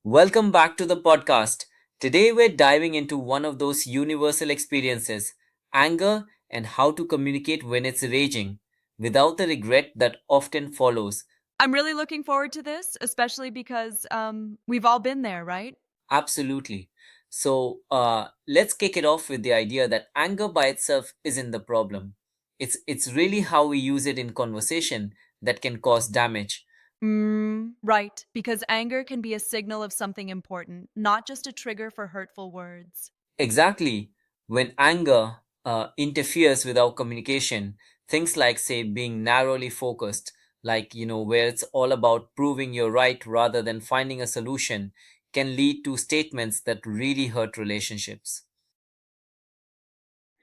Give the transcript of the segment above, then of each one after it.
Welcome back to the podcast. Today we're diving into one of those universal experiences anger and how to communicate when it's raging without the regret that often follows. I'm really looking forward to this, especially because we've all been there, right? Absolutely. So let's kick it off with the idea that anger by itself isn't the problem. It's really how we use it in conversation that can cause damage. Right, because anger can be a signal of something important, not just a trigger for hurtful words. Exactly. When anger interferes with our communication, things like, say, being narrowly focused, where it's all about proving you're right rather than finding a solution, can lead to statements that really hurt relationships.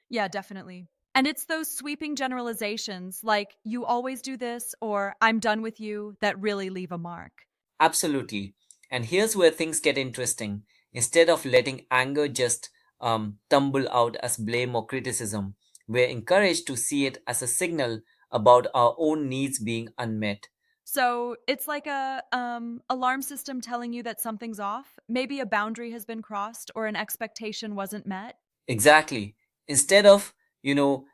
Yeah, definitely. And it's those sweeping generalizations like, you always do this, or I'm done with you, that really leave a mark. Absolutely. And here's where things get interesting. Instead of letting anger just tumble out as blame or criticism, we're encouraged to see it as a signal about our own needs being unmet. So it's like a alarm system telling you that something's off. Maybe a boundary has been crossed or an expectation wasn't met. Exactly. Instead of,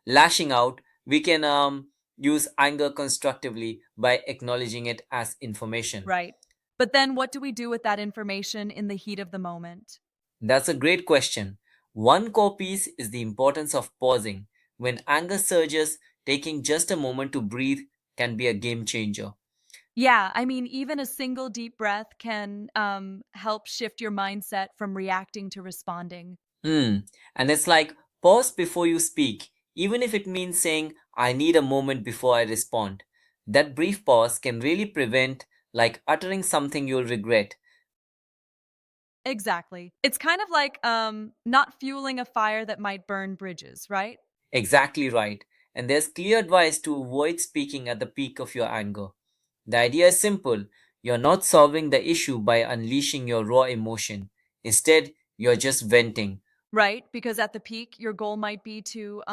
lashing out, we can use anger constructively by acknowledging it as information. Right. But then what do we do with that information in the heat of the moment? That's a great question. One core piece is the importance of pausing. When anger surges, taking just a moment to breathe can be a game changer. Yeah, I mean, even a single deep breath can help shift your mindset from reacting to responding. Hmm. And it's like pause before you speak, even if it means saying, I need a moment before I respond. That brief pause can really prevent, like, uttering something you'll regret. Exactly. It's kind of like not fueling a fire that might burn bridges, right? Exactly right. And there's clear advice to avoid speaking at the peak of your anger. The idea is simple. You're not solving the issue by unleashing your raw emotion. Instead, you're just venting. Right, because at the peak, your goal might be to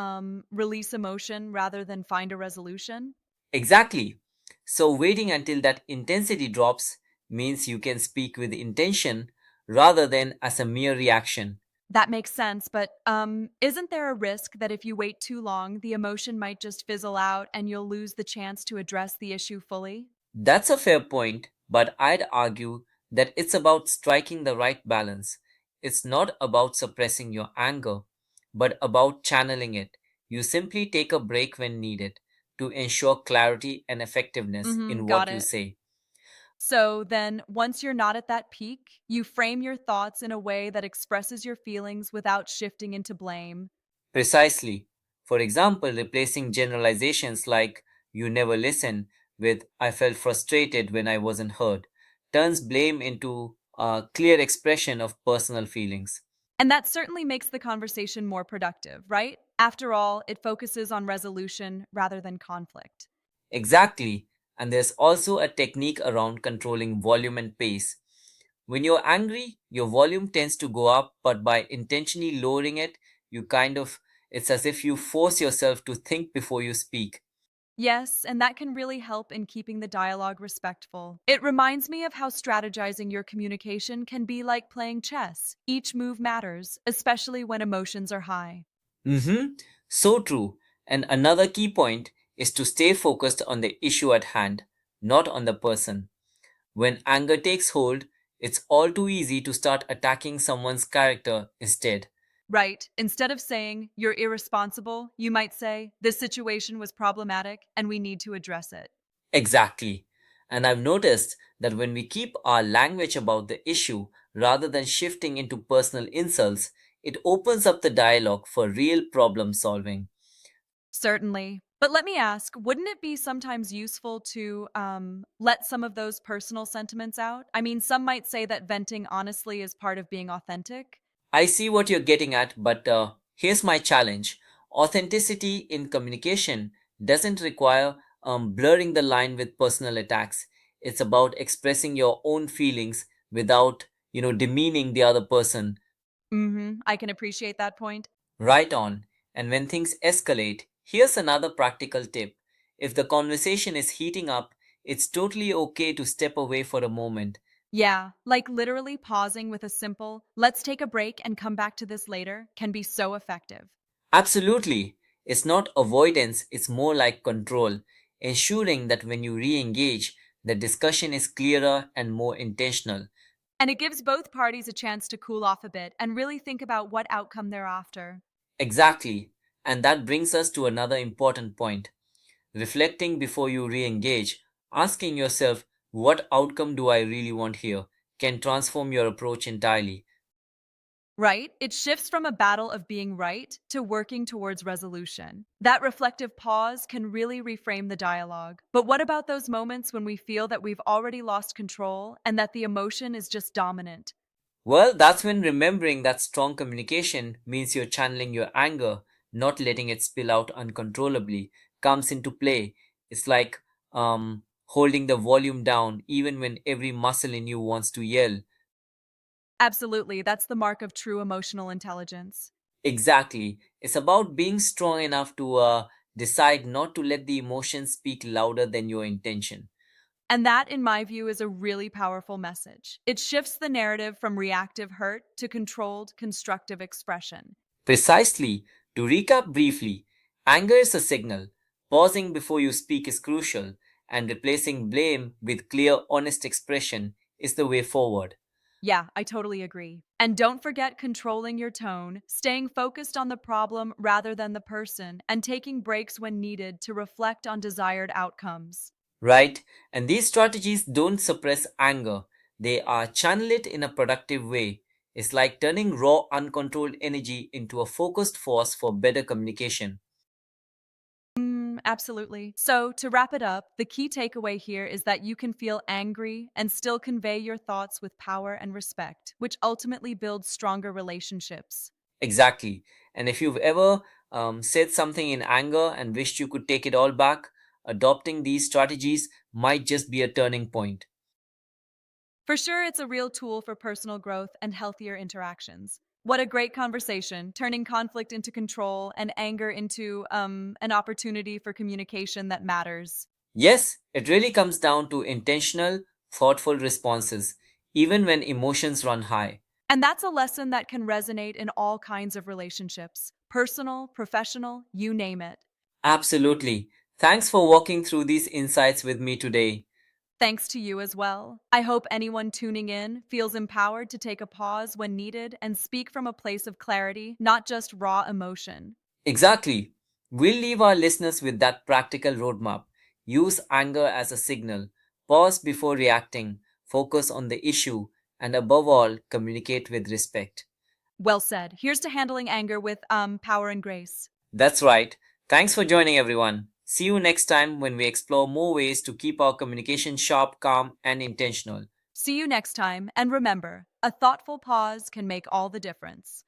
release emotion rather than find a resolution. Exactly. So, waiting until that intensity drops means you can speak with intention rather than as a mere reaction. That makes sense, but isn't there a risk that if you wait too long, the emotion might just fizzle out and you'll lose the chance to address the issue fully? That's a fair point, but I'd argue that it's about striking the right balance. It's not about suppressing your anger, but about channeling it. You simply take a break when needed to ensure clarity and effectiveness in Got what you it. say. So then, once you're not at that peak, you frame your thoughts in a way that expresses your feelings without shifting into blame. Precisely. For example, replacing generalizations like you never listen with I felt frustrated when I wasn't heard turns blame into a clear expression of personal feelings. And that certainly makes the conversation more productive, right? After all, it focuses on resolution rather than conflict. Exactly. And there's also a technique around controlling volume and pace. When you're angry, your volume tends to go up, but by intentionally lowering it, it's as if you force yourself to think before you speak. Yes, and that can really help in keeping the dialogue respectful. It reminds me of how strategizing your communication can be like playing chess. Each move matters, especially when emotions are high. Mm-hmm. So true. And another key point is to stay focused on the issue at hand, not on the person. When anger takes hold, it's all too easy to start attacking someone's character instead. Right. Instead of saying, you're irresponsible, you might say, this situation was problematic and we need to address it. Exactly. And I've noticed that when we keep our language about the issue rather than shifting into personal insults, it opens up the dialogue for real problem solving. Certainly. But let me ask, wouldn't it be sometimes useful to let some of those personal sentiments out? I mean, some might say that venting honestly is part of being authentic. I see what you're getting at, but here's my challenge. Authenticity in communication doesn't require blurring the line with personal attacks. It's about expressing your own feelings without, demeaning the other person. I can appreciate that point. Right on. And when things escalate, here's another practical tip. If the conversation is heating up, it's totally okay to step away for a moment. Yeah, like literally pausing with a simple, let's take a break and come back to this later, can be so effective. Absolutely. It's not avoidance, it's more like control, ensuring that when you re engage, the discussion is clearer and more intentional. And it gives both parties a chance to cool off a bit and really think about what outcome they're after. Exactly. And that brings us to another important point, reflecting before you re engage, asking yourself, what outcome do I really want here, can transform your approach entirely. Right? It shifts from a battle of being right to working towards resolution. That reflective pause can really reframe the dialogue. But what about those moments when we feel that we've already lost control and that the emotion is just dominant? Well, that's when remembering that strong communication means you're channeling your anger, not letting it spill out uncontrollably, comes into play. It's like holding the volume down even when every muscle in you wants to yell. Absolutely, that's the mark of true emotional intelligence. Exactly. It's about being strong enough to decide not to let the emotions speak louder than your intention. And that, in my view, is a really powerful message. It shifts the narrative from reactive hurt to controlled, constructive expression. Precisely. To recap briefly, anger is a signal. Pausing before you speak is crucial, and replacing blame with clear, honest expression is the way forward. Yeah, I totally agree. And don't forget controlling your tone, staying focused on the problem rather than the person, and taking breaks when needed to reflect on desired outcomes. Right? And these strategies don't suppress anger, they are channel it in a productive way. It's like turning raw, uncontrolled energy into a focused force for better communication. Absolutely. So, to wrap it up, the key takeaway here is that you can feel angry and still convey your thoughts with power and respect, which ultimately builds stronger relationships. Exactly. And if you've ever said something in anger and wished you could take it all back, adopting these strategies might just be a turning point. For sure, it's a real tool for personal growth and healthier interactions. What a great conversation, turning conflict into control and anger into an opportunity for communication that matters. Yes, it really comes down to intentional, thoughtful responses, even when emotions run high. And that's a lesson that can resonate in all kinds of relationships personal, professional, you name it. Absolutely. Thanks for walking through these insights with me today. Thanks to you as well. I hope anyone tuning in feels empowered to take a pause when needed and speak from a place of clarity, not just raw emotion. Exactly. We'll leave our listeners with that practical roadmap. Use anger as a signal, pause before reacting, focus on the issue, and above all, communicate with respect. Well said. Here's to handling anger with power and grace. That's right. Thanks for joining, everyone. See you next time when we explore more ways to keep our communication sharp, calm, and intentional. See you next time, and remember, a thoughtful pause can make all the difference.